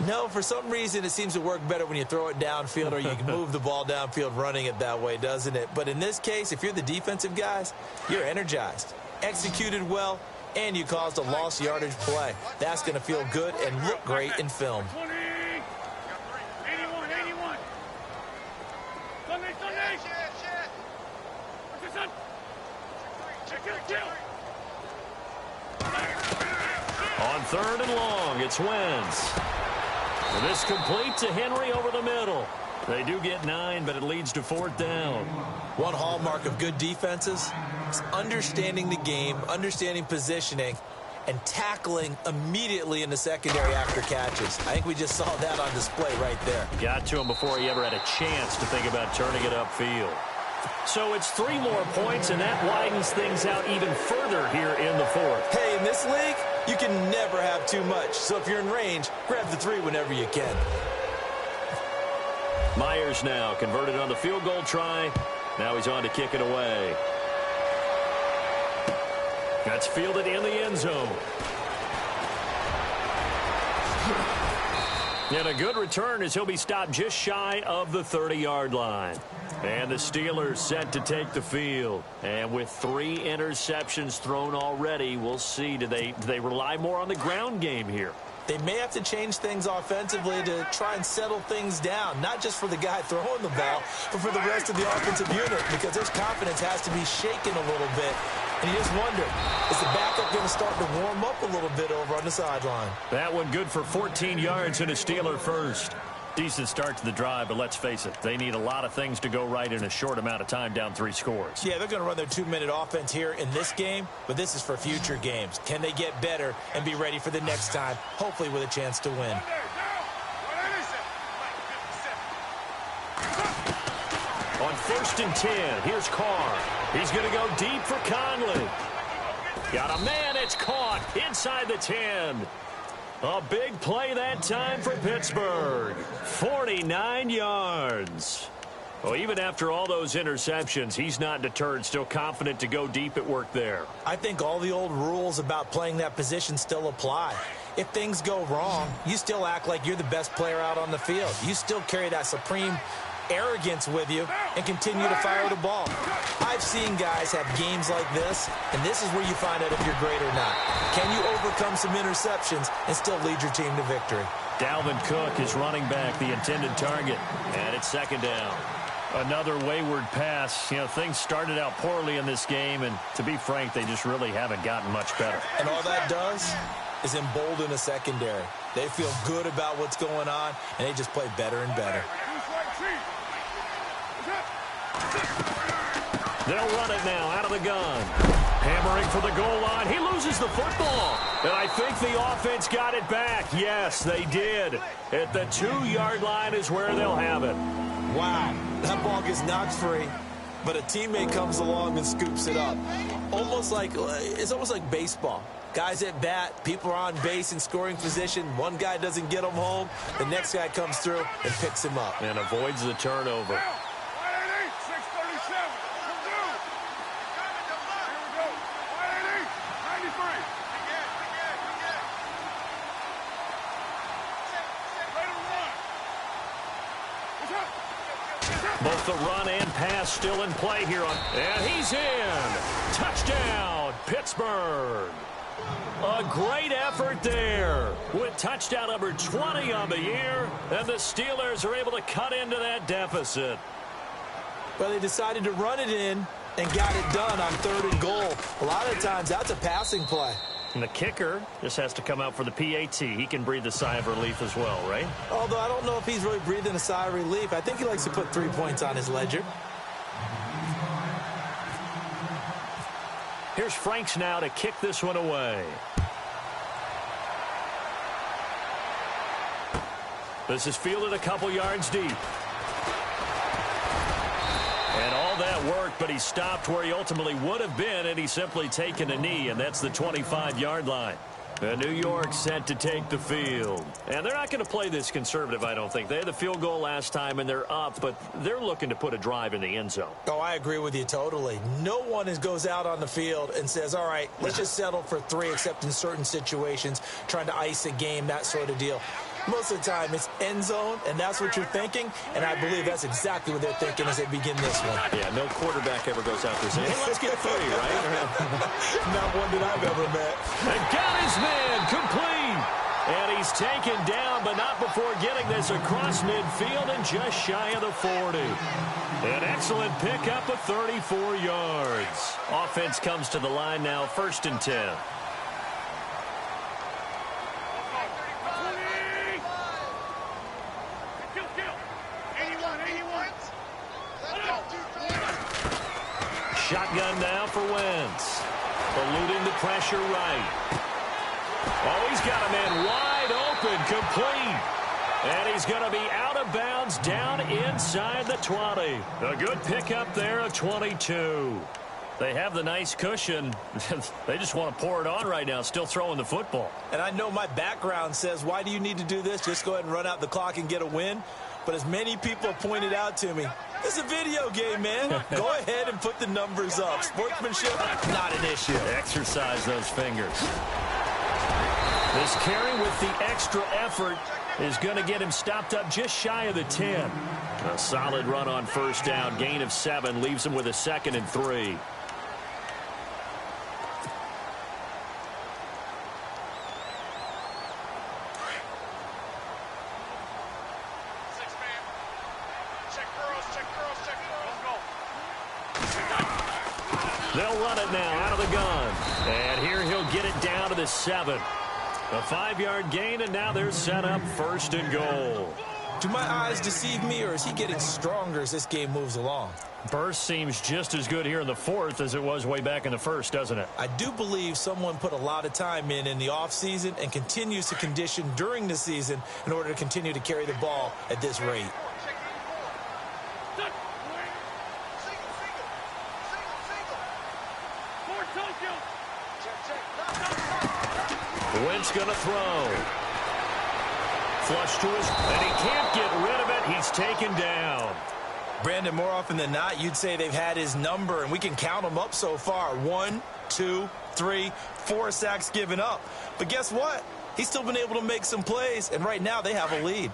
No, for some reason it seems to work better when you throw it downfield or you can move the ball downfield running it that way, doesn't it? But in this case, if you're the defensive guys, you're energized, executed well, and you caused a lost yardage play. That's going to feel good and look great in film. On 3rd and long, it's Wentz. And this complete to Henry over the middle. They do get 9, but it leads to 4th down. One hallmark of good defenses is understanding the game, understanding positioning, and tackling immediately in the secondary after catches. I think we just saw that on display right there. Got to him before he ever had a chance to think about turning it upfield. So it's 3 more points, and that widens things out even further here in the 4th. Hey, in this league, you can never have too much. So if you're in range, grab the 3 whenever you can. Myers now converted on the field goal try. Now he's on to kick it away. That's fielded in the end zone. And a good return as he'll be stopped just shy of the 30-yard line. And the Steelers set to take the field. And with 3 interceptions thrown already, we'll see. Do they rely more on the ground game here? They may have to change things offensively to try and settle things down, not just for the guy throwing the ball, but for the rest of the offensive unit, because his confidence has to be shaken a little bit. And you just wonder, is the backup going to start to warm up a little bit over on the sideline? That one good for 14 yards and a Steeler first. Decent start to the drive, but let's face it, they need a lot of things to go right in a short amount of time down 3 scores. Yeah, they're going to run their 2-minute offense here in this game, but this is for future games. Can they get better and be ready for the next time, hopefully with a chance to win? first and 10. Here's Carr. He's going to go deep for Conley. Got a man. It's caught inside the 10. A big play that time for Pittsburgh. 49 yards. Well, even after all those interceptions, he's not deterred, still confident to go deep at work there. I think all the old rules about playing that position still apply. If things go wrong, you still act like you're the best player out on the field. You still carry that supreme arrogance with you and continue to fire the ball. I've seen guys have games like this, and this is where you find out if you're great or not. Can you overcome some interceptions and still lead your team to victory? Dalvin Cook is running back, the intended target, and it's second down. Another wayward pass. You know, things started out poorly in this game, and to be frank, they just really haven't gotten much better. And all that does is embolden a secondary. They feel good about what's going on, and they just play better and better. They'll run it now out of the gun. Hammering for the goal line. He loses the football. And I think the offense got it back. Yes, they did. At the 2-yard line is where they'll have it. Wow, that ball gets knocked free, but a teammate comes along and scoops it up. It's almost like baseball. Guys at bat, people are on base in scoring position. One guy doesn't get him home. The next guy comes through and picks him up. And avoids the turnover. Both the run and pass still in play here. And he's in. Touchdown, Pittsburgh. A great effort there with touchdown number 20 on the year. And the Steelers are able to cut into that deficit. Well, they decided to run it in and got it done on 3rd and goal. A lot of times that's a passing play. And the kicker just has to come out for the PAT. He can breathe a sigh of relief as well, right? Although I don't know if he's really breathing a sigh of relief. I think he likes to put 3 points on his ledger. Here's Franks now to kick this one away. This is fielded a couple yards deep. And all that worked, but he stopped where he ultimately would have been, and he's simply taken a knee, and that's the 25-yard line. And New York set to take the field. And they're not going to play this conservative, I don't think. They had the field goal last time, and they're up, but they're looking to put a drive in the end zone. Oh, I agree with you totally. No one goes out on the field and says, all right, let's just settle for 3, except in certain situations, trying to ice a game, that sort of deal. Most of the time, it's end zone, and that's what you're thinking, and I believe that's exactly what they're thinking as they begin this one. Yeah, no quarterback ever goes out there saying, hey, let's get 3, right? Not one that I've ever met. And got his man complete. And he's taken down, but not before getting this across midfield and just shy of the 40. An excellent pickup of 34 yards. Offense comes to the line now, 1st and 10. Shotgun now for Wentz. Eluding the pressure right. Oh, he's got a man wide open, complete. And he's going to be out of bounds down inside the 20. A good pickup there of 22. They have the nice cushion. They just want to pour it on right now, still throwing the football. And I know my background says, why do you need to do this? Just go ahead and run out the clock and get a win. But as many people have pointed out to me, it's a video game, man. Go ahead and put the numbers up. Sportsmanship, not an issue. Exercise those fingers. This carry with the extra effort is going to get him stopped up just shy of the 10. A solid run on 1st down. Gain of 7 leaves him with a 2nd and 3. They'll run it now out of the gun. And here he'll get it down to the 7. A 5-yard gain, and now they're set up 1st and goal. Do my eyes deceive me, or is he getting stronger as this game moves along? Burst seems just as good here in the 4th as it was way back in the 1st, doesn't it? I do believe someone put a lot of time in the offseason and continues to condition during the season in order to continue to carry the ball at this rate. Wentz going to throw. Flush to his, and he can't get rid of it. He's taken down. Brandon, more often than not, you'd say they've had his number, and we can count them up so far. 1, 2, 3, 4 sacks given up. But guess what? He's still been able to make some plays, and right now they have a lead.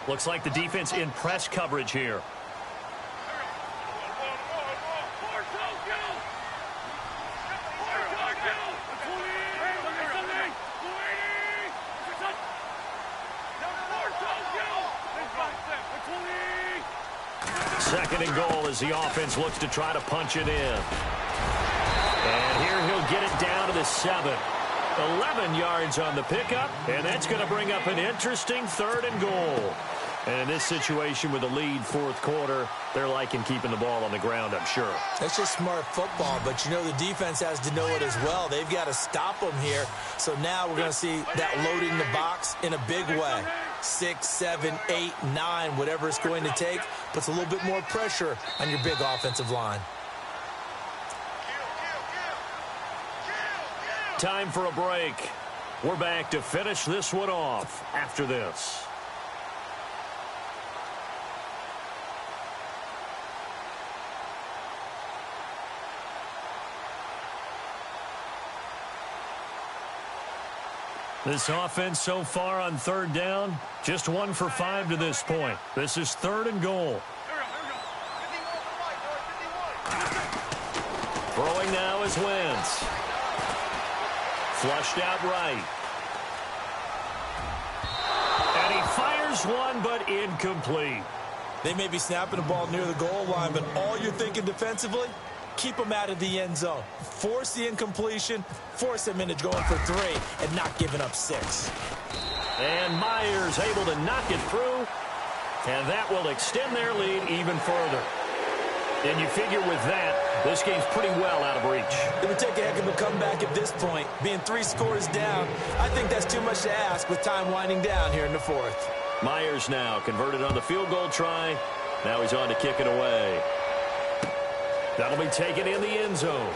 Looks like the defense in press coverage here. Second and goal as the offense looks to try to punch it in. And here he'll get it down to the 7. 11 yards on the pickup, and that's going to bring up an interesting 3rd and goal. And in this situation with the lead 4th quarter, they're liking keeping the ball on the ground, I'm sure. That's just smart football, but you know the defense has to know it as well. They've got to stop them here. So now we're going to see that loading the box in a big way. 6, 7, 8, 9, whatever it's going to take, puts a little bit more pressure on your big offensive line. Time for a break. We're back to finish this one off after this. This offense so far on 3rd down, just 1 for 5 to this point. This is 3rd and goal. Throwing now is Wentz. Flushed out right. And he fires one, but incomplete. They may be snapping the ball near the goal line, but all you're thinking defensively, keep them out of the end zone. Force the incompletion, force them into going for 3, and not giving up 6. And Myers able to knock it through, and that will extend their lead even further. And you figure with that, this game's pretty well out of reach. It would take a heck of a comeback at this point. Being 3 scores down, I think that's too much to ask with time winding down here in the 4th. Myers now converted on the field goal try. Now he's on to kick it away. That'll be taken in the end zone.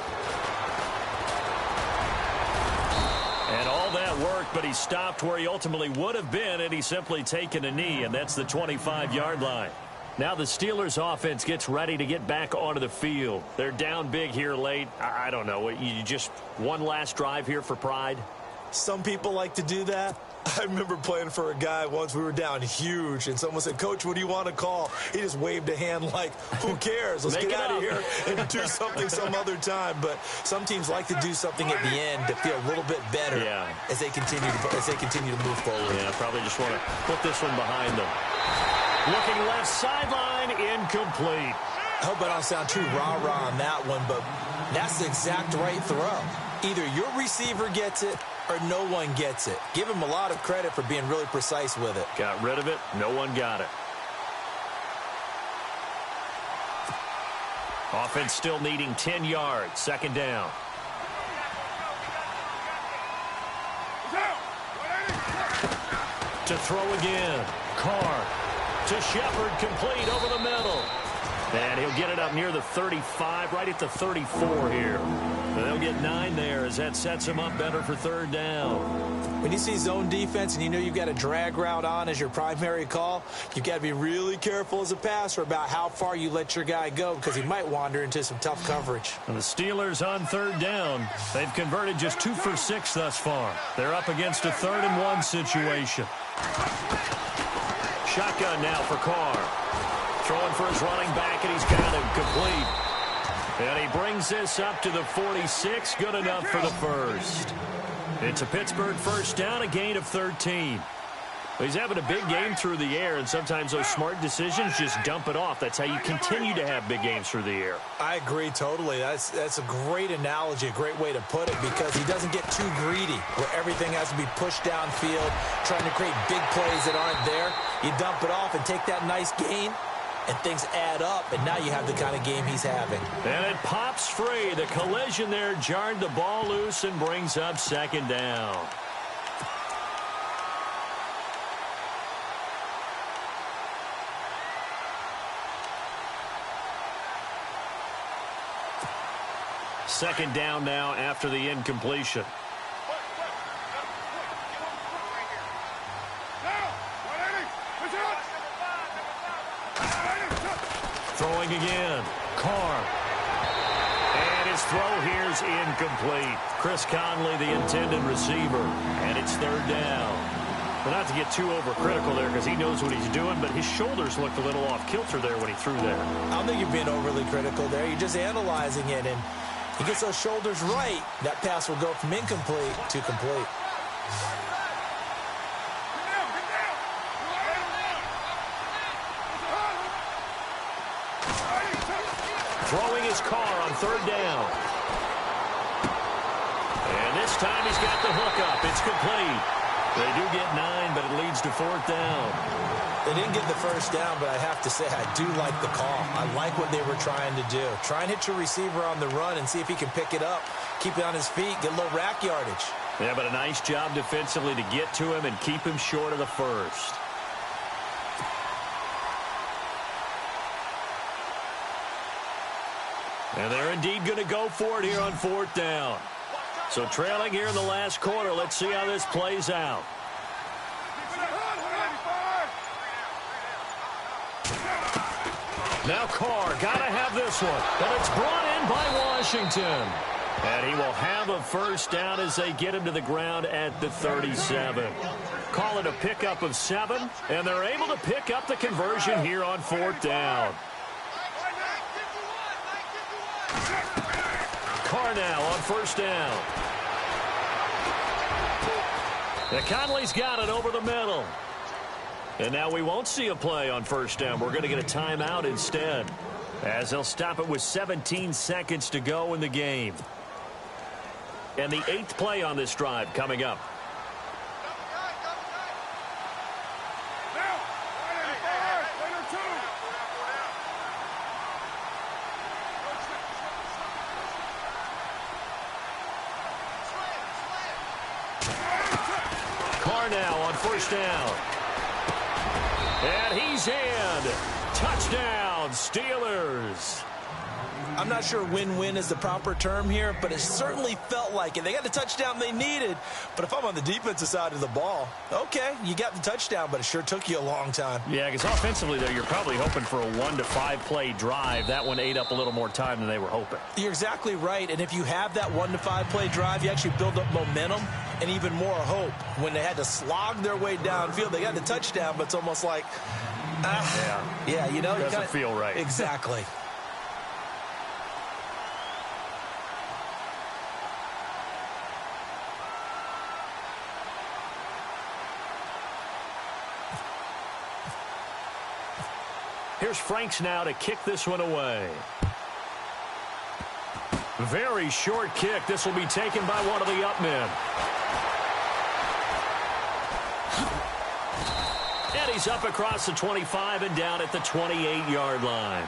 And all that work, but he stopped where he ultimately would have been, and he's simply taken a knee, and that's the 25-yard line. Now the Steelers offense gets ready to get back onto the field. They're down big here late. I don't know. You just one last drive here for pride? Some people like to do that. I remember playing for a guy once. We were down huge, and someone said, "Coach, what do you want to call?" He just waved a hand like, who cares? Let's get out of here and do something some other time. But some teams like to do something at the end to feel a little bit better as they continue to move forward. Yeah, probably just want to put this one behind them. Looking left sideline, incomplete. I hope I don't sound too rah-rah on that one, but that's the exact right throw. Either your receiver gets it or no one gets it. Give him a lot of credit for being really precise with it. Got rid of it. No one got it. Offense still needing 10 yards. 2nd down. To throw again. Carr to Shepard, complete over the middle. And he'll get it up near the 35, right at the 34 here. And they'll get 9 there as that sets him up better for 3rd down. When you see zone defense and you know you've got a drag route on as your primary call, you've got to be really careful as a passer about how far you let your guy go because he might wander into some tough coverage. And the Steelers on 3rd down. They've converted just 2 for 6 thus far. They're up against a 3rd and 1 situation. Shotgun now for Carr. Throwing for his running back, and he's got him complete. And he brings this up to the 46. Good enough for the first. It's a Pittsburgh 1st down, a gain of 13. He's having a big game through the air, and sometimes those smart decisions just dump it off. That's how you continue to have big games through the air. I agree totally. That's a great analogy, a great way to put it, because he doesn't get too greedy where everything has to be pushed downfield, trying to create big plays that aren't there. You dump it off and take that nice gain, and things add up, and now you have the kind of game he's having. And it pops free. The collision there jarred the ball loose and brings up 2nd down. Second down now after the incompletion. Throwing again. Carr. And his throw here's incomplete. Chris Conley, the intended receiver. And it's third down. Well, not to get too overcritical there because he knows what he's doing, but his shoulders looked a little off kilter there when he threw there. I don't think you're being overly critical there. You're just analyzing it, and he gets those shoulders right. That pass will go from incomplete to complete. Throwing his Carr on third down. And this time he's got the hook up. It's complete. They do get 9, but it leads to fourth down. They didn't get the first down, but I have to say I do like the call. I like what they were trying to do. Try and hit your receiver on the run and see if he can pick it up, keep it on his feet, get a little rack yardage. Yeah, but a nice job defensively to get to him and keep him short of the first. And they're indeed going to go for it here on fourth down. So trailing here in the last quarter. Let's see how this plays out. Now Carr, got to have this one. And it's brought in by Washington. And he will have a first down as they get him to the ground at the 37. Call it a pickup of 7, and they're able to pick up the conversion here on fourth down. Carr now on first down. The Conley's got it over the middle. And now we won't see a play on first down. We're going to get a timeout instead, as they'll stop it with 17 seconds to go in the game. And the 8th play on this drive coming up. Carr now on first down. And he's in. Touchdown, Steelers. I'm not sure win-win is the proper term here, but it certainly felt like it. They got the touchdown they needed, but if I'm on the defensive side of the ball, okay, you got the touchdown, but it sure took you a long time. Yeah, because offensively, though, you're probably hoping for a 1 to 5 play drive. That one ate up a little more time than they were hoping. You're exactly right, and if you have that 1 to 5 play drive, you actually build up momentum and even more hope. When they had to slog their way downfield, they got the touchdown, but it's almost like, yeah, you know, doesn't feel right. Exactly. Here's Franks now to kick this one away. Very short kick. This will be taken by one of the up men. And he's up across the 25 and down at the 28-yard line.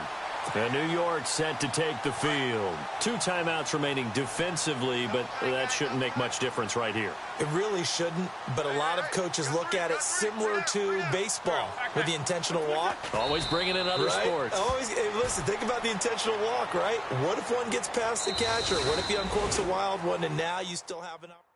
And New York set to take the field. 2 timeouts remaining defensively, but that shouldn't make much difference right here. It really shouldn't, but a lot of coaches look at it similar to baseball with the intentional walk. Always bringing in other sports. Always, hey, listen, think about the intentional walk, right? What if one gets past the catcher? What if he uncorks a wild one and now you still have an opportunity?